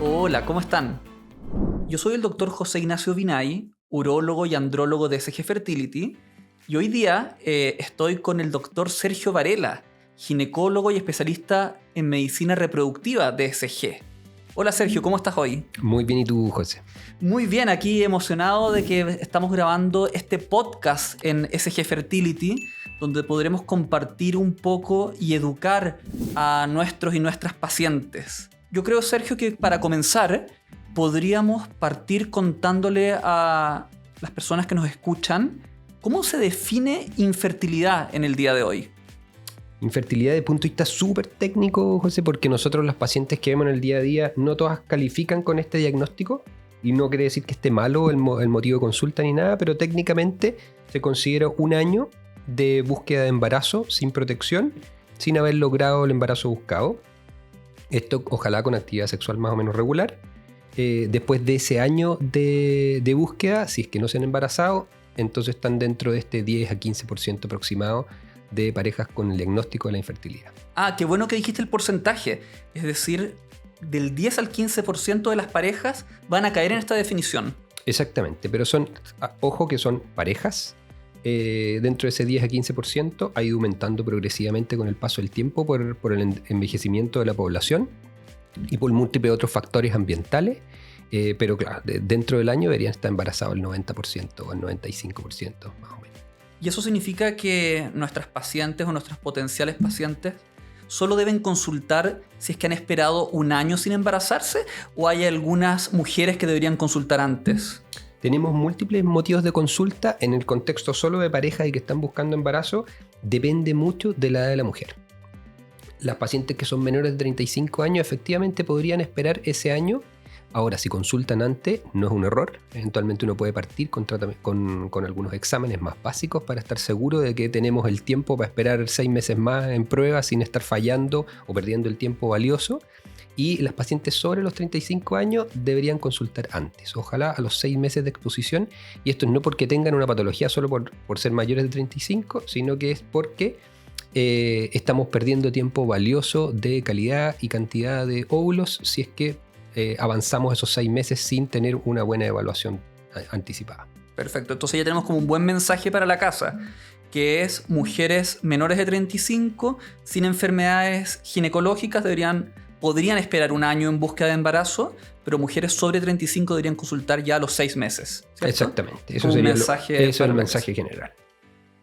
Hola, ¿cómo están? Yo soy el doctor José Ignacio Vinay, urólogo y andrólogo de SG Fertility, y hoy día estoy con el doctor Sergio Varela, ginecólogo y especialista en medicina reproductiva de SG. Hola Sergio, ¿cómo estás hoy? Muy bien, ¿y tú, José? Muy bien, aquí emocionado de que estamos grabando este podcast en SG Fertility, donde podremos compartir un poco y educar a nuestros y nuestras pacientes. Yo creo, Sergio, que para comenzar podríamos partir contándole a las personas que nos escuchan cómo se define infertilidad en el día de hoy. Infertilidad de punto de vista súper técnico, José, porque nosotros las pacientes que vemos en el día a día no todas califican con este diagnóstico y no quiere decir que esté malo el motivo de consulta ni nada, pero técnicamente se considera un año de búsqueda de embarazo sin protección, sin haber logrado el embarazo buscado. Esto ojalá con actividad sexual más o menos regular. Después de ese año de búsqueda, si es que no se han embarazado, entonces están dentro de este 10 a 15% aproximado de parejas con el diagnóstico de la infertilidad. Ah, qué bueno que dijiste el porcentaje. Es decir, del 10 al 15% de las parejas van a caer en esta definición. Exactamente, pero ojo que son parejas. Dentro de ese 10 a 15% ha ido aumentando progresivamente con el paso del tiempo por el envejecimiento de la población y por múltiples otros factores ambientales, pero claro, dentro del año deberían estar embarazados el 90% o el 95% más o menos. ¿Y eso significa que nuestras pacientes o nuestros potenciales pacientes solo deben consultar si es que han esperado un año sin embarazarse o hay algunas mujeres que deberían consultar antes? Tenemos múltiples motivos de consulta en el contexto solo de parejas y que están buscando embarazo. Depende mucho de la edad de la mujer. Las pacientes que son menores de 35 años efectivamente podrían esperar ese año. Ahora, si consultan antes, no es un error. Eventualmente uno puede partir con algunos exámenes más básicos para estar seguro de que tenemos el tiempo para esperar 6 meses más en prueba sin estar fallando o perdiendo el tiempo valioso. Y las pacientes sobre los 35 años deberían consultar antes, ojalá a los 6 meses de exposición. Y esto no porque tengan una patología solo por ser mayores de 35, sino que es porque estamos perdiendo tiempo valioso de calidad y cantidad de óvulos si es que avanzamos esos 6 meses sin tener una buena evaluación anticipada. Perfecto, entonces ya tenemos como un buen mensaje para la casa, que es mujeres menores de 35 sin enfermedades ginecológicas podrían esperar un año en búsqueda de embarazo, pero mujeres sobre 35 deberían consultar ya a los 6 meses, ¿cierto? Exactamente, eso sería el mensaje general.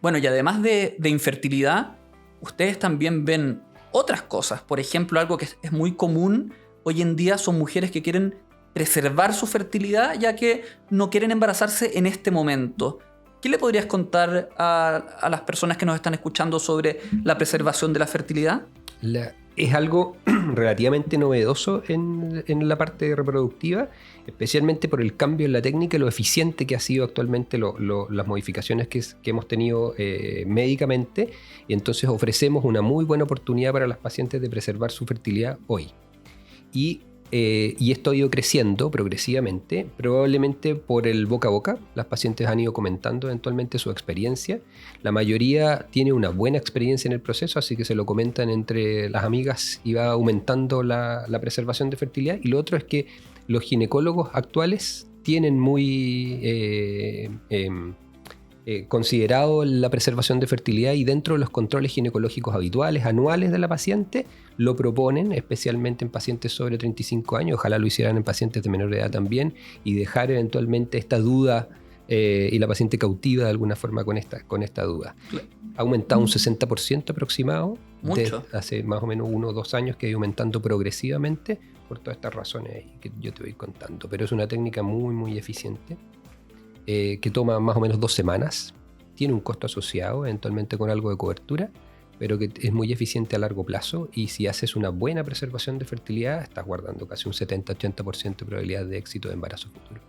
Bueno, y además de infertilidad, ustedes también ven otras cosas. Por ejemplo, algo que es muy común hoy en día son mujeres que quieren preservar su fertilidad ya que no quieren embarazarse en este momento. ¿Qué le podrías contar a las personas que nos están escuchando sobre la preservación de la fertilidad? Es algo relativamente novedoso en la parte reproductiva, especialmente por el cambio en la técnica y lo eficiente que ha sido actualmente las modificaciones que hemos tenido médicamente. Y entonces ofrecemos una muy buena oportunidad para las pacientes de preservar su fertilidad hoy. Y esto ha ido creciendo progresivamente, probablemente por el boca a boca. Las pacientes han ido comentando eventualmente su experiencia. La mayoría tiene una buena experiencia en el proceso, así que se lo comentan entre las amigas y va aumentando la preservación de fertilidad. Y lo otro es que los ginecólogos actuales tienen muy considerado la preservación de fertilidad y dentro de los controles ginecológicos habituales, anuales de la paciente, lo proponen, especialmente en pacientes sobre 35 años, ojalá lo hicieran en pacientes de menor edad también, y dejar eventualmente esta duda y la paciente cautiva de alguna forma con esta duda. Ha aumentado un 60% aproximado. Mucho. Hace más o menos 1 o 2 años que ha ido aumentando progresivamente por todas estas razones que yo te voy contando. Pero es una técnica muy, muy eficiente que toma más o menos 2 semanas. Tiene un costo asociado, eventualmente con algo de cobertura, pero que es muy eficiente a largo plazo y si haces una buena preservación de fertilidad, estás guardando casi un 70-80% de probabilidad de éxito de embarazo futuro.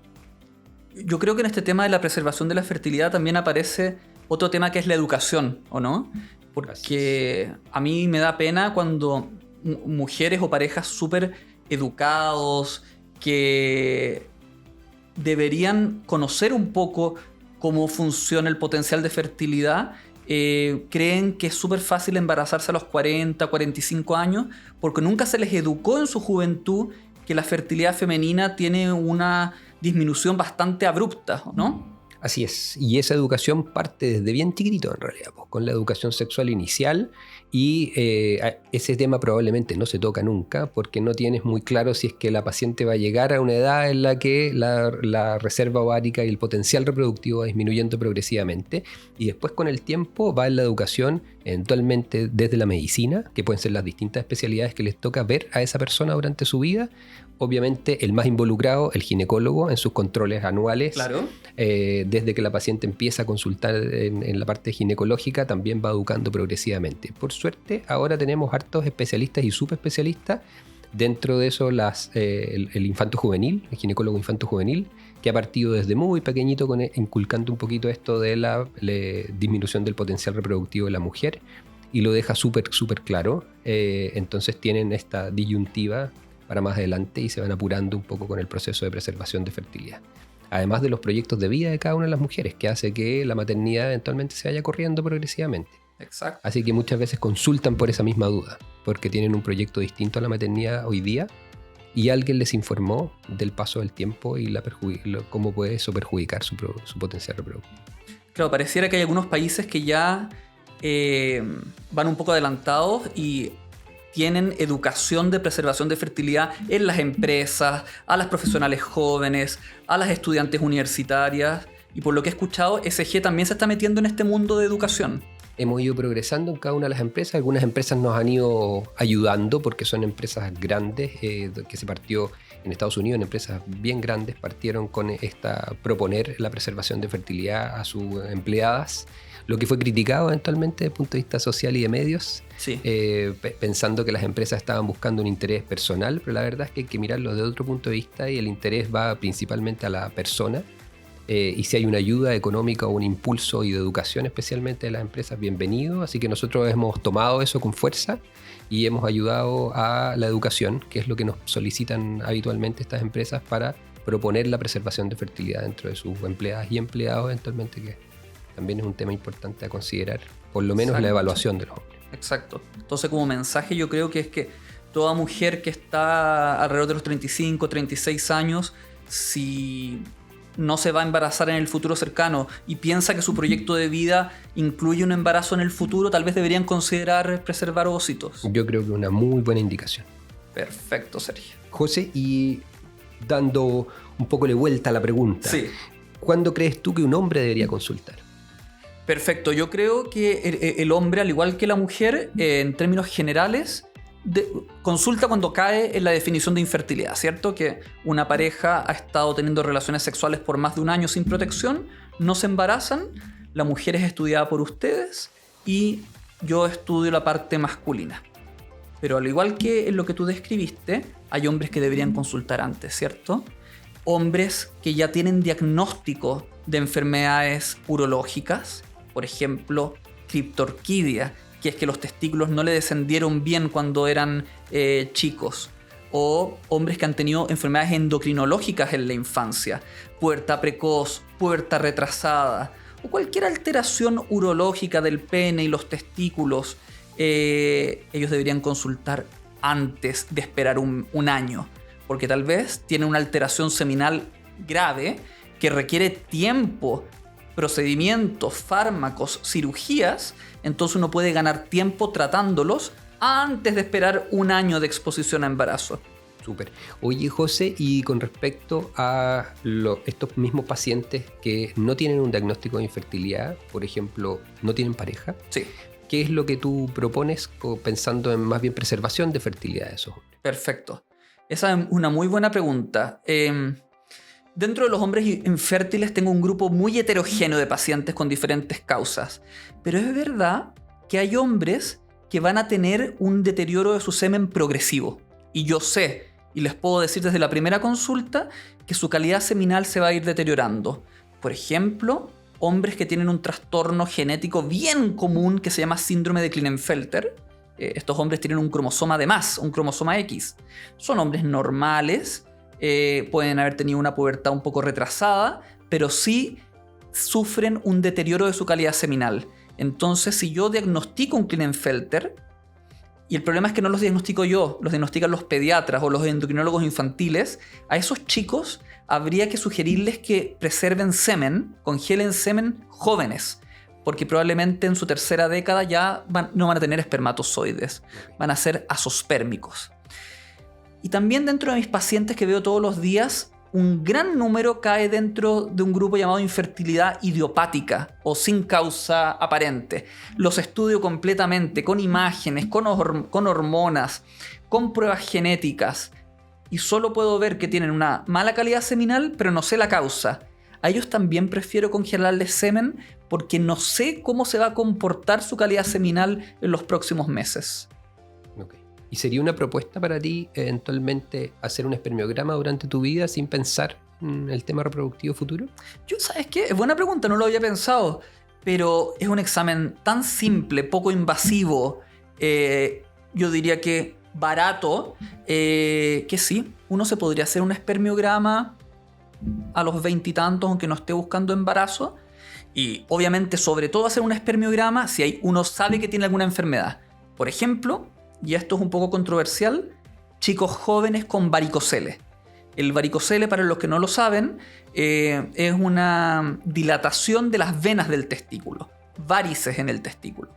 yo creo que en este tema de la preservación de la fertilidad también aparece otro tema que es la educación, ¿o no? Porque a mí me da pena cuando mujeres o parejas súper educados que deberían conocer un poco cómo funciona el potencial de fertilidad, creen que es súper fácil embarazarse a los 40, 45 años porque nunca se les educó en su juventud que la fertilidad femenina tiene una disminución bastante abrupta, ¿no? Así es, y esa educación parte desde bien chiquitito en realidad, pues, con la educación sexual inicial, y ese tema probablemente no se toca nunca porque no tienes muy claro si es que la paciente va a llegar a una edad en la que la reserva ovárica y el potencial reproductivo va disminuyendo progresivamente, y después con el tiempo va en la educación, eventualmente desde la medicina, que pueden ser las distintas especialidades que les toca ver a esa persona durante su vida. Obviamente el más involucrado, el ginecólogo, en sus controles anuales. Claro. Desde que la paciente empieza a consultar en la parte ginecológica, también va educando progresivamente. Por suerte, ahora tenemos hartos especialistas y subespecialistas. Dentro de eso, el infanto juvenil, el ginecólogo infanto juvenil, que ha partido desde muy pequeñito inculcando un poquito esto de la disminución del potencial reproductivo de la mujer, y lo deja súper claro. Entonces tienen esta disyuntiva para más adelante y se van apurando un poco con el proceso de preservación de fertilidad. Además de los proyectos de vida de cada una de las mujeres, que hace que la maternidad eventualmente se vaya corriendo progresivamente. Exacto. Así que muchas veces consultan por esa misma duda, porque tienen un proyecto distinto a la maternidad hoy día y alguien les informó del paso del tiempo y cómo puede eso perjudicar su potencial reproductivo. Claro, pareciera que hay algunos países que ya van un poco adelantados y tienen educación de preservación de fertilidad en las empresas, a las profesionales jóvenes, a las estudiantes universitarias. Y por lo que he escuchado, SG también se está metiendo en este mundo de educación. Hemos ido progresando en cada una de las empresas. Algunas empresas nos han ido ayudando porque son empresas grandes, que se partió en Estados Unidos, en empresas bien grandes, partieron con proponer la preservación de fertilidad a sus empleadas, lo que fue criticado eventualmente desde el punto de vista social y de medios, sí. Pensando que las empresas estaban buscando un interés personal, pero la verdad es que hay que mirarlo desde otro punto de vista y el interés va principalmente a la persona. Y si hay una ayuda económica o un impulso y de educación especialmente de las empresas, bienvenido. Así que nosotros hemos tomado eso con fuerza y hemos ayudado a la educación, que es lo que nos solicitan habitualmente estas empresas para proponer la preservación de fertilidad dentro de sus empleadas y empleados eventualmente, que también es un tema importante a considerar, por lo menos. Exacto. La evaluación de los hombres. Exacto. Entonces, como mensaje, yo creo que es que toda mujer que está alrededor de los 35, 36 años, si no se va a embarazar en el futuro cercano y piensa que su proyecto de vida incluye un embarazo en el futuro, tal vez deberían considerar preservar ovocitos. Yo creo que es una muy buena indicación. Perfecto, Sergio. José, y dando un poco de vuelta a la pregunta, sí. ¿Cuándo crees tú que un hombre debería consultar? Perfecto, yo creo que el hombre, al igual que la mujer, en términos generales, consulta cuando cae en la definición de infertilidad, ¿cierto? Que una pareja ha estado teniendo relaciones sexuales por más de un año sin protección, no se embarazan, la mujer es estudiada por ustedes y yo estudio la parte masculina. Pero al igual que en lo que tú describiste, hay hombres que deberían consultar antes, ¿cierto? Hombres que ya tienen diagnóstico de enfermedades urológicas, por ejemplo, criptorquidia, que es que los testículos no le descendieron bien cuando eran chicos, o hombres que han tenido enfermedades endocrinológicas en la infancia, pubertad precoz, pubertad retrasada, o cualquier alteración urológica del pene y los testículos, ellos deberían consultar antes de esperar un año, porque tal vez tienen una alteración seminal grave que requiere tiempo, procedimientos, fármacos, cirugías. Entonces uno puede ganar tiempo tratándolos antes de esperar un año de exposición a embarazo. Súper. Oye, José, y con respecto a estos mismos pacientes que no tienen un diagnóstico de infertilidad, por ejemplo, no tienen pareja, sí. ¿Qué es lo que tú propones pensando en más bien preservación de fertilidad de esos hombres? Perfecto. Esa es una muy buena pregunta. Dentro de los hombres infértiles tengo un grupo muy heterogéneo de pacientes con diferentes causas. Pero es verdad que hay hombres que van a tener un deterioro de su semen progresivo. Y yo sé, y les puedo decir desde la primera consulta que su calidad seminal se va a ir deteriorando. Por ejemplo, hombres que tienen un trastorno genético bien común que se llama síndrome de Klinefelter. Estos hombres tienen un cromosoma de más, un cromosoma X. Son hombres normales, pueden haber tenido una pubertad un poco retrasada, pero sí sufren un deterioro de su calidad seminal. Entonces, si yo diagnostico un Klinefelter, y el problema es que no los diagnostico yo, los diagnostican los pediatras o los endocrinólogos infantiles, a esos chicos habría que sugerirles que preserven semen, congelen semen jóvenes, porque probablemente en su tercera década ya no van a tener espermatozoides, van a ser azospérmicos. Y también dentro de mis pacientes que veo todos los días, un gran número cae dentro de un grupo llamado infertilidad idiopática o sin causa aparente. Los estudio completamente con imágenes, con hormonas, con pruebas genéticas y solo puedo ver que tienen una mala calidad seminal, pero no sé la causa. A ellos también prefiero congelarles semen porque no sé cómo se va a comportar su calidad seminal en los próximos meses. Okay. ¿Y sería una propuesta para ti eventualmente hacer un espermiograma durante tu vida sin pensar en el tema reproductivo futuro? ¿Sabes qué? Es buena pregunta, no lo había pensado, pero es un examen tan simple, poco invasivo, yo diría que barato, que sí, uno se podría hacer un espermiograma a los 20 y tantos, aunque no esté buscando embarazo, y obviamente sobre todo hacer un espermiograma si uno sabe que tiene alguna enfermedad. Por ejemplo, y esto es un poco controversial, chicos jóvenes con varicocele. El varicocele, para los que no lo saben, es una dilatación de las venas del testículo, varices en el testículo.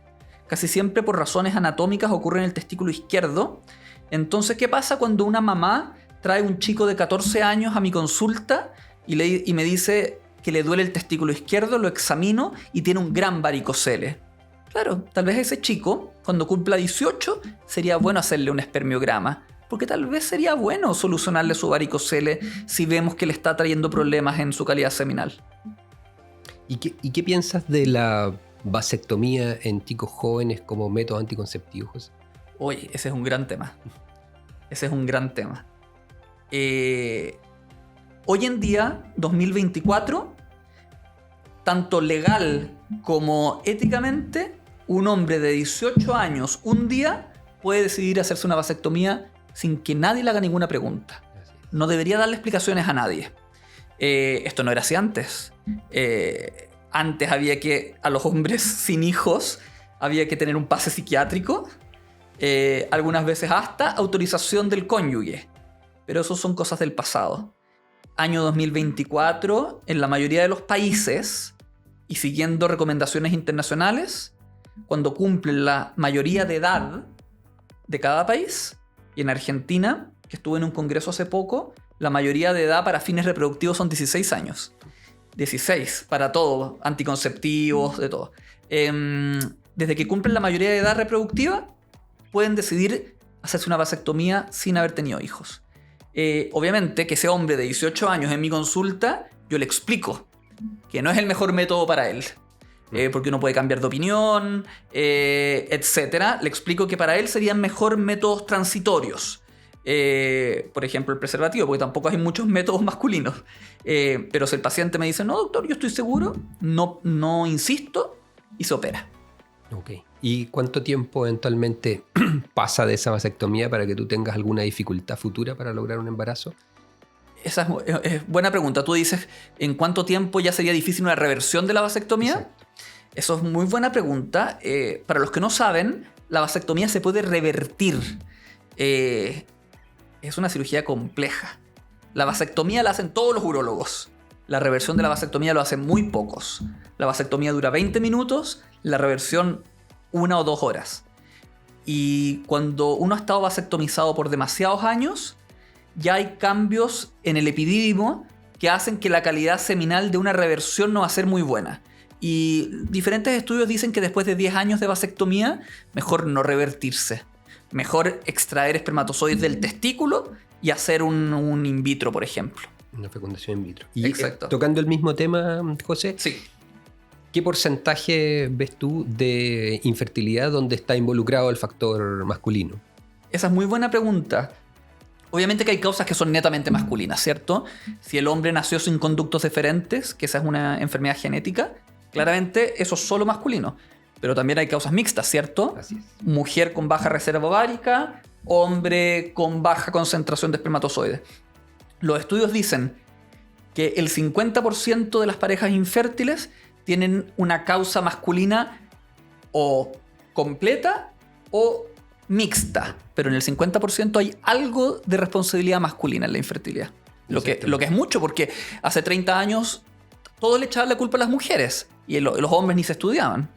Casi siempre por razones anatómicas ocurre en el testículo izquierdo. Entonces, ¿qué pasa cuando una mamá trae un chico de 14 años a mi consulta y me dice que le duele el testículo izquierdo, lo examino y tiene un gran varicocele? Claro, tal vez ese chico, cuando cumpla 18, sería bueno hacerle un espermiograma, porque tal vez sería bueno solucionarle su varicocele si vemos que le está trayendo problemas en su calidad seminal. ¿Y qué piensas de la vasectomía en chicos jóvenes como método anticonceptivo, José? Oye, ese es un gran tema. Ese es un gran tema. Hoy en día, 2024, tanto legal como éticamente, un hombre de 18 años un día puede decidir hacerse una vasectomía sin que nadie le haga ninguna pregunta. No debería darle explicaciones a nadie. Esto no era así antes. Antes había que, a los hombres sin hijos, había que tener un pase psiquiátrico, algunas veces hasta autorización del cónyuge. Pero eso son cosas del pasado. Año 2024, en la mayoría de los países, y siguiendo recomendaciones internacionales, cuando cumplen la mayoría de edad de cada país, y en Argentina, que estuve en un congreso hace poco, la mayoría de edad para fines reproductivos son 16 años. 16 para todo, anticonceptivos, de todo. Desde que cumplen la mayoría de edad reproductiva, pueden decidir hacerse una vasectomía sin haber tenido hijos. Obviamente que ese hombre de 18 años en mi consulta, yo le explico que no es el mejor método para él, porque uno puede cambiar de opinión, etc. Le explico que para él serían mejor métodos transitorios. Por ejemplo, el preservativo, porque tampoco hay muchos métodos masculinos. Pero si el paciente me dice, no, doctor, yo estoy seguro, no insisto, y se opera. Ok. ¿Y cuánto tiempo eventualmente pasa de esa vasectomía para que tú tengas alguna dificultad futura para lograr un embarazo? Esa es buena pregunta. Tú dices, ¿en cuánto tiempo ya sería difícil una reversión de la vasectomía? Exacto. Eso es muy buena pregunta. Para los que no saben, la vasectomía se puede revertir. Es una cirugía compleja. La vasectomía la hacen todos los urólogos. La reversión de la vasectomía lo hacen muy pocos. La vasectomía dura 20 minutos, la reversión 1 o 2 horas. Y cuando uno ha estado vasectomizado por demasiados años, ya hay cambios en el epidídimo que hacen que la calidad seminal de una reversión no va a ser muy buena. Y diferentes estudios dicen que después de 10 años de vasectomía, mejor no revertirse. Mejor extraer espermatozoides del testículo y hacer un in vitro, por ejemplo. Una fecundación in vitro. Y exacto. Tocando el mismo tema, José. Sí. ¿Qué porcentaje ves tú de infertilidad donde está involucrado el factor masculino? Esa es muy buena pregunta. Obviamente que hay causas que son netamente masculinas, ¿cierto? Si el hombre nació sin conductos deferentes, que esa es una enfermedad genética, claramente eso es solo masculino. Pero también hay causas mixtas, ¿cierto? Así es. Mujer con baja reserva ovárica, hombre con baja concentración de espermatozoides. Los estudios dicen que el 50% de las parejas infértiles tienen una causa masculina o completa o mixta, pero en el 50% hay algo de responsabilidad masculina en la infertilidad. Lo que es mucho, porque hace 30 años todo le echaban la culpa a las mujeres y los hombres ni se estudiaban.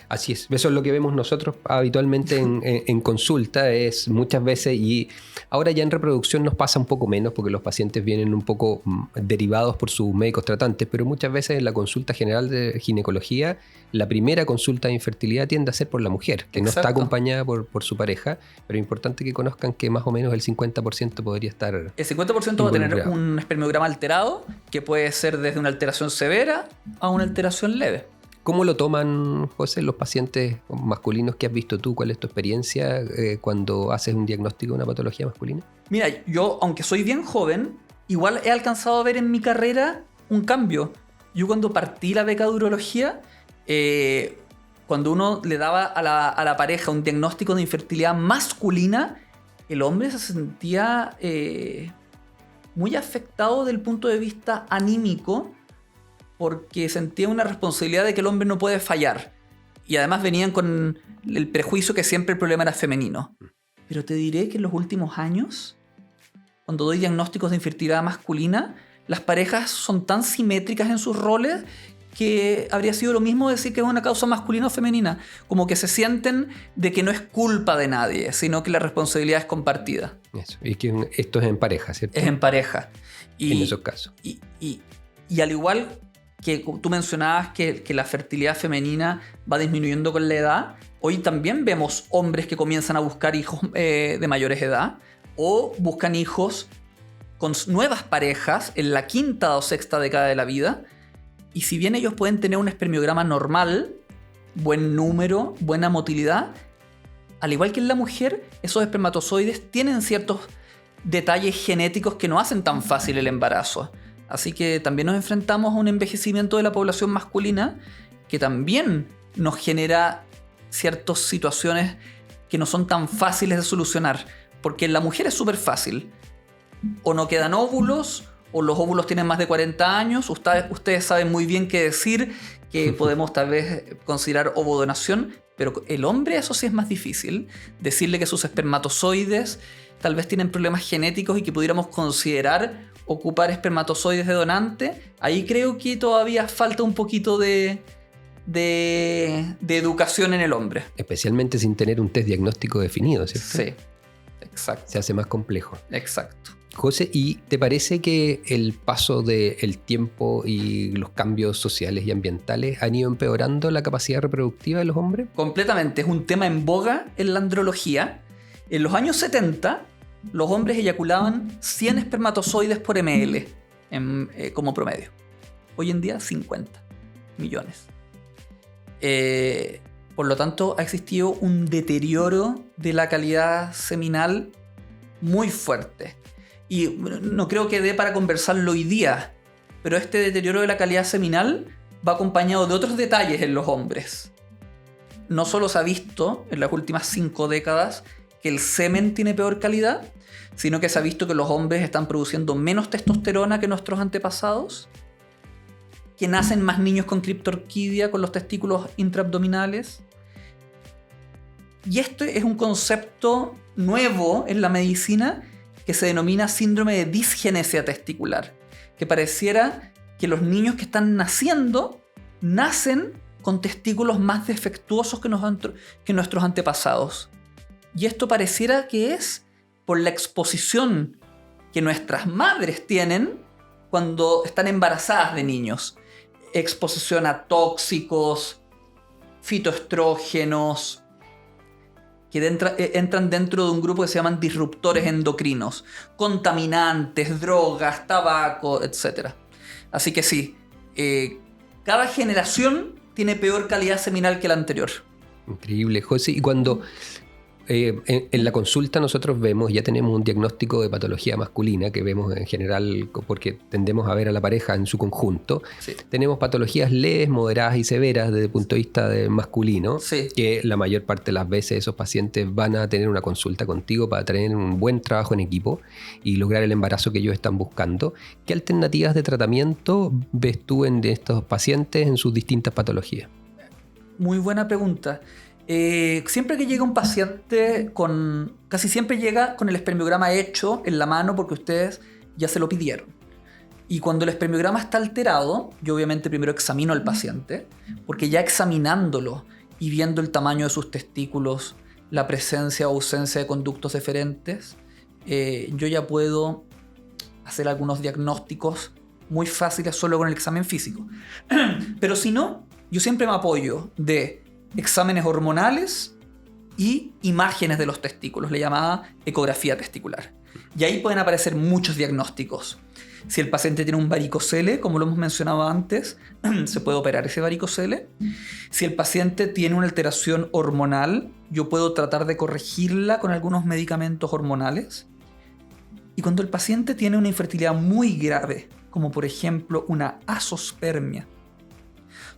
Así es, eso es lo que vemos nosotros habitualmente en consulta, es muchas veces, y ahora ya en reproducción nos pasa un poco menos porque los pacientes vienen un poco derivados por sus médicos tratantes, pero muchas veces en la consulta general de ginecología, la primera consulta de infertilidad tiende a ser por la mujer, que no está acompañada por su pareja, pero es importante que conozcan que más o menos el 50% podría estar... El 50% va a tener un espermiograma alterado, que puede ser desde una alteración severa a una alteración leve. ¿Cómo lo toman, José, los pacientes masculinos que has visto tú? ¿Cuál es tu experiencia cuando haces un diagnóstico de una patología masculina? Mira, yo, aunque soy bien joven, igual he alcanzado a ver en mi carrera un cambio. Yo cuando partí la beca de urología, cuando uno le daba a la pareja un diagnóstico de infertilidad masculina, el hombre se sentía muy afectado desde el punto de vista anímico, porque sentía una responsabilidad de que el hombre no puede fallar. Y además venían con el prejuicio que siempre el problema era femenino. Pero te diré que en los últimos años, cuando doy diagnósticos de infertilidad masculina, las parejas son tan simétricas en sus roles que habría sido lo mismo decir que es una causa masculina o femenina. Como que se sienten de que no es culpa de nadie, sino que la responsabilidad es compartida. Eso. Y que esto es en pareja, ¿cierto? Es en pareja. En esos casos. Y al igual que tú mencionabas que la fertilidad femenina va disminuyendo con la edad, hoy también vemos hombres que comienzan a buscar hijos de mayores edad o buscan hijos con nuevas parejas en la quinta o sexta década de la vida. Y si bien ellos pueden tener un espermiograma normal, buen número, buena motilidad, al igual que en la mujer, esos espermatozoides tienen ciertos detalles genéticos que no hacen tan fácil el embarazo. Así que también nos enfrentamos a un envejecimiento de la población masculina que también nos genera ciertas situaciones que no son tan fáciles de solucionar. Porque en la mujer es súper fácil. O no quedan óvulos, o los óvulos tienen más de 40 años. Ustedes saben muy bien qué decir, que podemos tal vez considerar ovodonación. Pero el hombre, eso sí es más difícil. Decirle que sus espermatozoides tal vez tienen problemas genéticos y que pudiéramos considerar ocupar espermatozoides de donante, ahí creo que todavía falta un poquito de educación en el hombre. Especialmente sin tener un test diagnóstico definido, ¿cierto? Sí, exacto. Se hace más complejo. Exacto. José, ¿y te parece que el paso del tiempo y los cambios sociales y ambientales han ido empeorando la capacidad reproductiva de los hombres? Completamente, es un tema en boga en la andrología. En los años 70, los hombres eyaculaban 100 espermatozoides por ml como promedio. Hoy en día 50 millones. Por lo tanto, ha existido un deterioro de la calidad seminal muy fuerte. Y no creo que dé para conversarlo hoy día, pero este deterioro de la calidad seminal va acompañado de otros detalles en los hombres. No solo se ha visto en las últimas 5 décadas que el semen tiene peor calidad, sino que se ha visto que los hombres están produciendo menos testosterona que nuestros antepasados, que nacen más niños con criptorquidia, con los testículos intraabdominales. Y esto es un concepto nuevo en la medicina que se denomina síndrome de disgenesia testicular, que pareciera que los niños que están naciendo nacen con testículos más defectuosos que nuestros antepasados. Y esto pareciera que es por la exposición que nuestras madres tienen cuando están embarazadas de niños. Exposición a tóxicos, fitoestrógenos, que entran dentro de un grupo que se llaman disruptores endocrinos, contaminantes, drogas, tabaco, etc. Así que sí, cada generación tiene peor calidad seminal que la anterior. Increíble, José. Y cuando En la consulta nosotros vemos, ya tenemos un diagnóstico de patología masculina que vemos en general porque tendemos a ver a la pareja en su conjunto. Sí. Tenemos patologías leves, moderadas y severas desde el punto de vista masculino, Sí. que la mayor parte de las veces esos pacientes van a tener una consulta contigo para tener un buen trabajo en equipo y lograr el embarazo que ellos están buscando. ¿Qué alternativas de tratamiento ves tú en estos pacientes en sus distintas patologías? Muy buena pregunta. Siempre que llega un paciente casi siempre llega con el espermiograma hecho en la mano porque ustedes ya se lo pidieron. Y cuando el espermiograma está alterado, yo obviamente primero examino al paciente, porque ya examinándolo y viendo el tamaño de sus testículos, la presencia o ausencia de conductos deferentes, yo ya puedo hacer algunos diagnósticos muy fáciles solo con el examen físico. Pero si no, yo siempre me apoyo de exámenes hormonales y imágenes de los testículos, le llamaba ecografía testicular. Y ahí pueden aparecer muchos diagnósticos. Si el paciente tiene un varicocele, como lo hemos mencionado antes, se puede operar ese varicocele. Si el paciente tiene una alteración hormonal, yo puedo tratar de corregirla con algunos medicamentos hormonales. Y cuando el paciente tiene una infertilidad muy grave, como por ejemplo una azospermia,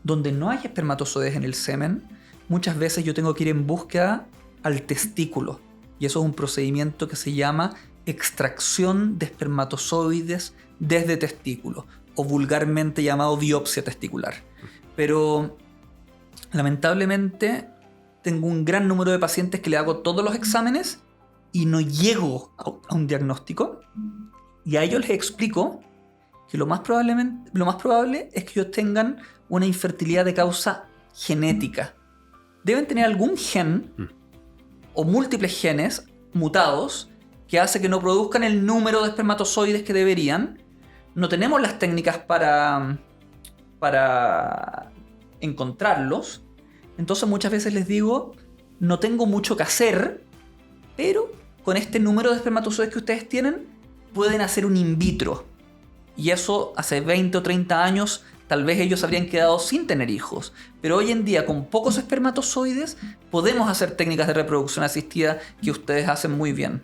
donde no hay espermatozoides en el semen, muchas veces yo tengo que ir en búsqueda al testículo. Y eso es un procedimiento que se llama extracción de espermatozoides desde testículo, o vulgarmente llamado biopsia testicular. Pero lamentablemente tengo un gran número de pacientes que le hago todos los exámenes y no llego a un diagnóstico. Y a ellos les explico que lo más probable es que ellos tengan una infertilidad de causa genética. Deben tener algún gen o múltiples genes mutados que hace que no produzcan el número de espermatozoides que deberían. No tenemos las técnicas para encontrarlos. Entonces muchas veces les digo, no tengo mucho que hacer, pero con este número de espermatozoides que ustedes tienen, pueden hacer un in vitro. Y eso hace 20 o 30 años tal vez ellos habrían quedado sin tener hijos. Pero hoy en día, con pocos espermatozoides, podemos hacer técnicas de reproducción asistida que ustedes hacen muy bien.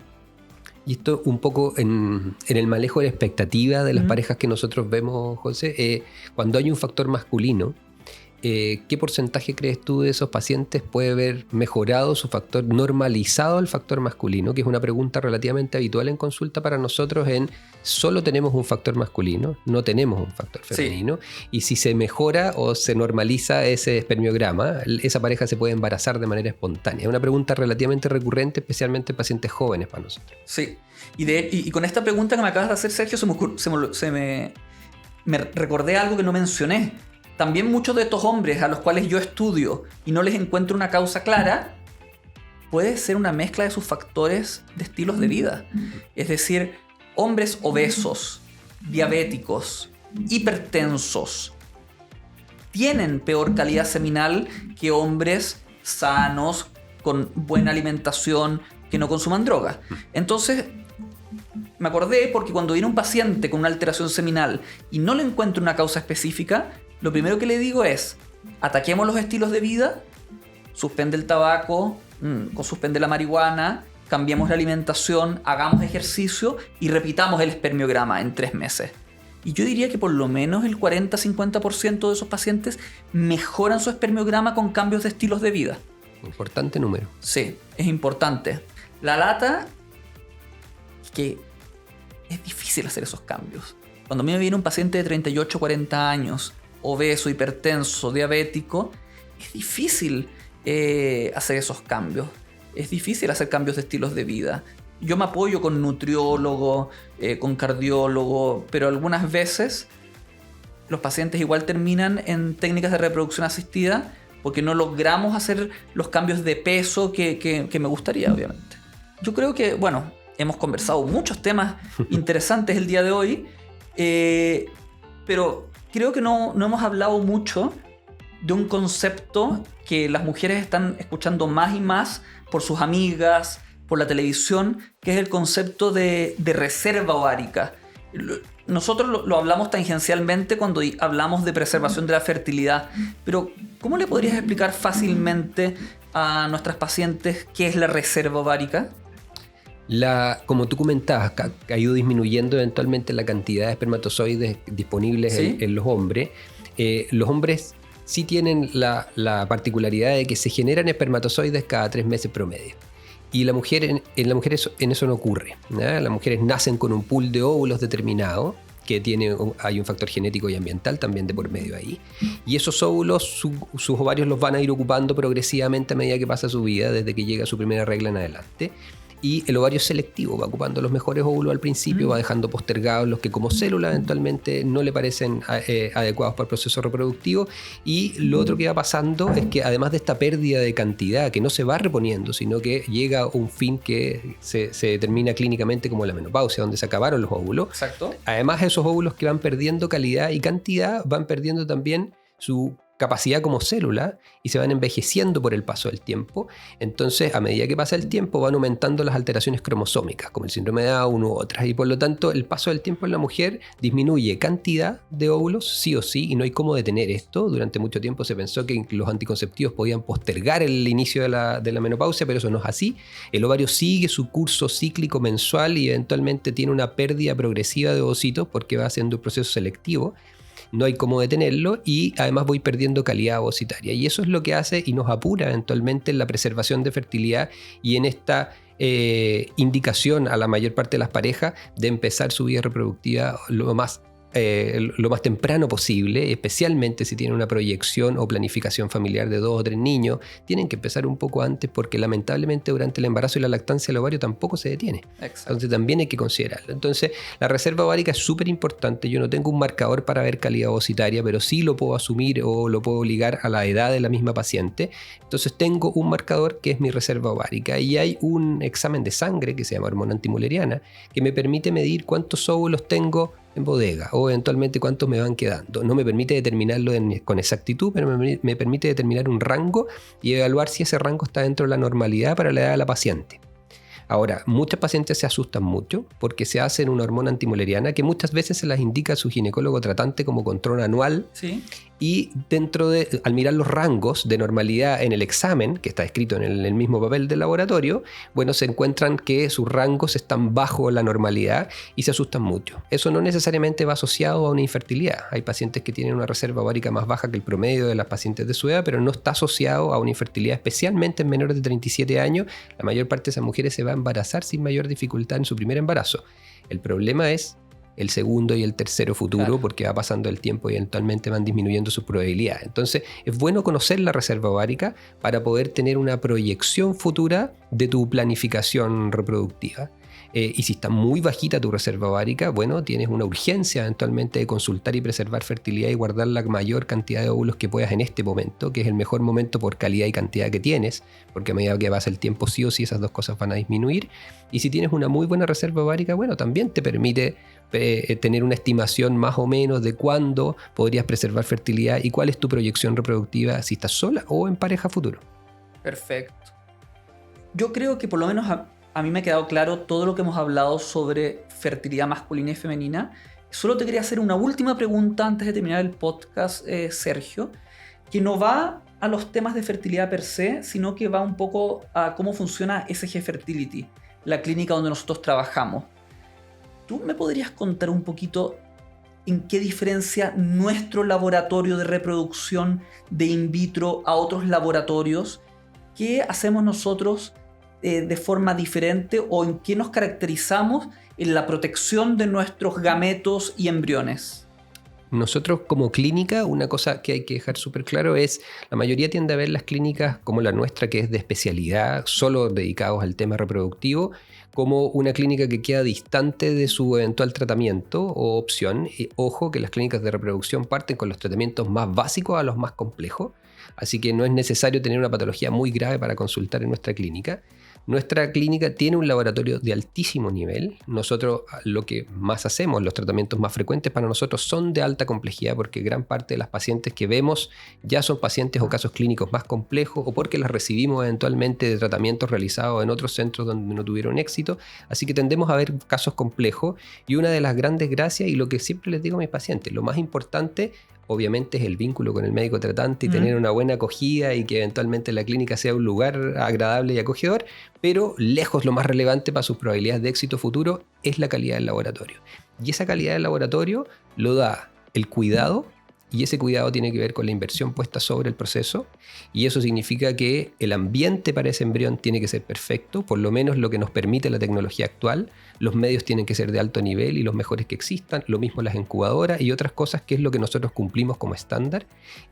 Y esto un poco en el manejo de la expectativa de las parejas que nosotros vemos, José, cuando hay un factor masculino, ¿qué porcentaje crees tú de esos pacientes puede haber mejorado su factor, normalizado el factor masculino? Que es una pregunta relativamente habitual en consulta para nosotros solo tenemos un factor masculino, no tenemos un factor femenino. Sí. Y si se mejora o se normaliza ese espermiograma, esa pareja se puede embarazar de manera espontánea. Es una pregunta relativamente recurrente, especialmente en pacientes jóvenes para nosotros. Sí, y con esta pregunta que me acabas de hacer, Sergio, me recordé algo que no mencioné. También muchos de estos hombres a los cuales yo estudio y no les encuentro una causa clara, puede ser una mezcla de sus factores de estilos de vida. Es decir, hombres obesos, diabéticos, hipertensos, tienen peor calidad seminal que hombres sanos, con buena alimentación, que no consuman drogas. Entonces, me acordé porque cuando viene un paciente con una alteración seminal y no le encuentro una causa específica, lo primero que le digo es, ataquemos los estilos de vida, suspende el tabaco, suspende la marihuana, cambiemos la alimentación, hagamos ejercicio y repitamos el espermiograma en 3 meses. Y yo diría que por lo menos el 40-50% de esos pacientes mejoran su espermiograma con cambios de estilos de vida. Importante número. Sí, es importante. La lata es que es difícil hacer esos cambios. Cuando a mí me viene un paciente de 38-40 años, obeso, hipertenso, diabético, es difícil hacer esos cambios. Es difícil hacer cambios de estilos de vida. Yo me apoyo con nutriólogo, con cardiólogo, pero algunas veces los pacientes igual terminan en técnicas de reproducción asistida porque no logramos hacer los cambios de peso que me gustaría, obviamente. Yo creo que, bueno, hemos conversado muchos temas interesantes el día de hoy, pero creo que no hemos hablado mucho de un concepto que las mujeres están escuchando más y más por sus amigas, por la televisión, que es el concepto de reserva ovárica. Nosotros lo hablamos tangencialmente cuando hablamos de preservación de la fertilidad, pero ¿cómo le podrías explicar fácilmente a nuestras pacientes qué es la reserva ovárica? Como tú comentabas, ha ido disminuyendo eventualmente la cantidad de espermatozoides disponibles ¿Sí? en los hombres. Los hombres sí tienen la particularidad de que se generan espermatozoides cada 3 meses promedio. Y en la mujer en eso no ocurre, ¿no? Las mujeres nacen con un pool de óvulos determinado, que hay un factor genético y ambiental también de por medio ahí. Y esos óvulos, sus ovarios los van a ir ocupando progresivamente a medida que pasa su vida, desde que llega su primera regla en adelante. Y el ovario es selectivo, va ocupando los mejores óvulos al principio, va dejando postergados los que como célula eventualmente no le parecen adecuados para el proceso reproductivo. Y lo otro que va pasando es que además de esta pérdida de cantidad que no se va reponiendo, sino que llega a un fin que se determina clínicamente como la menopausia, donde se acabaron los óvulos. Exacto. Además, esos óvulos que van perdiendo calidad y cantidad van perdiendo también su capacidad como célula y se van envejeciendo por el paso del tiempo. Entonces, a medida que pasa el tiempo, van aumentando las alteraciones cromosómicas, como el síndrome de Down u otras, y por lo tanto, el paso del tiempo en la mujer disminuye cantidad de óvulos, sí o sí, y no hay cómo detener esto. Durante mucho tiempo se pensó que los anticonceptivos podían postergar el inicio de la menopausia, pero eso no es así. El ovario sigue su curso cíclico mensual y eventualmente tiene una pérdida progresiva de ovocitos porque va haciendo un proceso selectivo. No hay cómo detenerlo y además voy perdiendo calidad ovocitaria. Y eso es lo que hace y nos apura eventualmente en la preservación de fertilidad y en esta indicación a la mayor parte de las parejas de empezar su vida reproductiva lo más temprano posible, especialmente si tienen una proyección o planificación familiar de 2 o 3 niños. Tienen que empezar un poco antes porque lamentablemente durante el embarazo y la lactancia el ovario tampoco se detiene. Exacto. Entonces también hay que considerarlo. Entonces la reserva ovárica es súper importante. Yo no tengo un marcador para ver calidad ovocitaria, pero sí lo puedo asumir o lo puedo ligar a la edad de la misma paciente. Entonces tengo un marcador que es mi reserva ovárica y hay un examen de sangre que se llama hormona antimuleriana que me permite medir cuántos óvulos tengo en bodega o eventualmente cuántos me van quedando. No me permite determinarlo con exactitud, pero me permite determinar un rango y evaluar si ese rango está dentro de la normalidad para la edad de la paciente. Ahora, muchas pacientes se asustan mucho porque se hacen una hormona antimuleriana que muchas veces se las indica su ginecólogo tratante como control anual. Sí. Y al mirar los rangos de normalidad en el examen, que está escrito en el mismo papel del laboratorio, bueno, se encuentran que sus rangos están bajo la normalidad y se asustan mucho. Eso no necesariamente va asociado a una infertilidad. Hay pacientes que tienen una reserva ovárica más baja que el promedio de las pacientes de su edad, pero no está asociado a una infertilidad, especialmente en menores de 37 años. La mayor parte de esas mujeres se va a embarazar sin mayor dificultad en su primer embarazo. El problema es el segundo y el tercero futuro, claro, porque va pasando el tiempo y eventualmente van disminuyendo sus probabilidades. Entonces, es bueno conocer la reserva ovárica para poder tener una proyección futura de tu planificación reproductiva. Y si está muy bajita tu reserva ovárica, bueno, tienes una urgencia eventualmente de consultar y preservar fertilidad y guardar la mayor cantidad de óvulos que puedas en este momento, que es el mejor momento por calidad y cantidad que tienes, porque a medida que pasa el tiempo sí o sí esas dos cosas van a disminuir. Y si tienes una muy buena reserva ovárica, bueno, también te permite tener una estimación más o menos de cuándo podrías preservar fertilidad y cuál es tu proyección reproductiva si estás sola o en pareja futuro. Perfecto. Yo creo que por lo menos a mí me ha quedado claro todo lo que hemos hablado sobre fertilidad masculina y femenina. Solo te quería hacer una última pregunta antes de terminar el podcast, Sergio, que no va a los temas de fertilidad per se, sino que va un poco a cómo funciona SG Fertility, la clínica donde nosotros trabajamos. ¿Tú me podrías contar un poquito en qué diferencia nuestro laboratorio de reproducción de in vitro a otros laboratorios? ¿Qué hacemos nosotros de forma diferente o en qué nos caracterizamos en la protección de nuestros gametos y embriones? Nosotros como clínica, una cosa que hay que dejar súper claro es, la mayoría tiende a ver las clínicas como la nuestra, que es de especialidad, solo dedicados al tema reproductivo, como una clínica que queda distante de su eventual tratamiento o opción. Y ojo que las clínicas de reproducción parten con los tratamientos más básicos a los más complejos, así que no es necesario tener una patología muy grave para consultar en nuestra clínica. Nuestra clínica tiene un laboratorio de altísimo nivel. Nosotros lo que más hacemos, los tratamientos más frecuentes para nosotros son de alta complejidad porque gran parte de las pacientes que vemos ya son pacientes o casos clínicos más complejos o porque las recibimos eventualmente de tratamientos realizados en otros centros donde no tuvieron éxito. Así que tendemos a ver casos complejos y una de las grandes gracias y lo que siempre les digo a mis pacientes, lo más importante obviamente es el vínculo con el médico tratante y tener una buena acogida y que eventualmente la clínica sea un lugar agradable y acogedor, pero lejos lo más relevante para sus probabilidades de éxito futuro es la calidad del laboratorio. Y esa calidad del laboratorio lo da el cuidado, y ese cuidado tiene que ver con la inversión puesta sobre el proceso, y eso significa que el ambiente para ese embrión tiene que ser perfecto, por lo menos lo que nos permite la tecnología actual. Los medios tienen que ser de alto nivel y los mejores que existan, lo mismo las incubadoras y otras cosas, que es lo que nosotros cumplimos como estándar,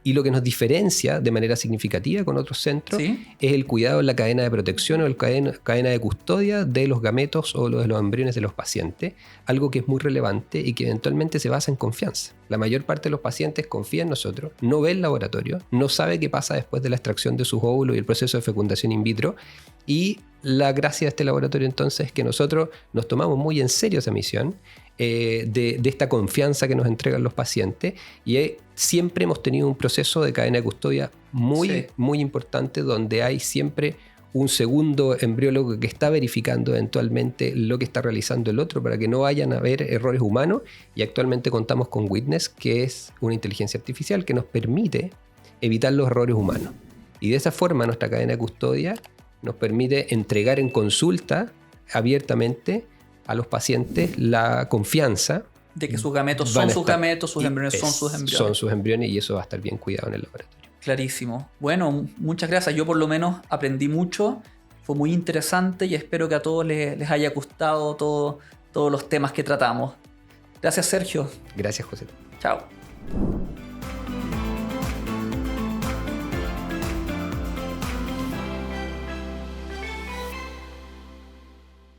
y lo que nos diferencia de manera significativa con otros centros es el cuidado en la cadena de protección o la cadena de custodia de los gametos o de los embriones de los pacientes, algo que es muy relevante y que eventualmente se basa en confianza. La mayor parte de los pacientes confía en nosotros, no ve el laboratorio, no sabe qué pasa después de la extracción de sus óvulos y el proceso de fecundación in vitro, y la gracia de este laboratorio entonces es que nosotros nos tomamos muy en serio esa misión de esta confianza que nos entregan los pacientes, y siempre hemos tenido un proceso de cadena de custodia muy importante, donde hay siempre un segundo embriólogo que está verificando eventualmente lo que está realizando el otro para que no vayan a haber errores humanos, y actualmente contamos con Witness, que es una inteligencia artificial que nos permite evitar los errores humanos, y de esa forma nuestra cadena de custodia nos permite entregar en consulta abiertamente a los pacientes la confianza de que sus gametos son sus gametos, sus embriones son sus embriones. Son sus embriones, y eso va a estar bien cuidado en el laboratorio. Clarísimo. Bueno, muchas gracias. Yo por lo menos aprendí mucho. Fue muy interesante y espero que a todos les haya gustado todos los temas que tratamos. Gracias, Sergio. Gracias, José. Chao.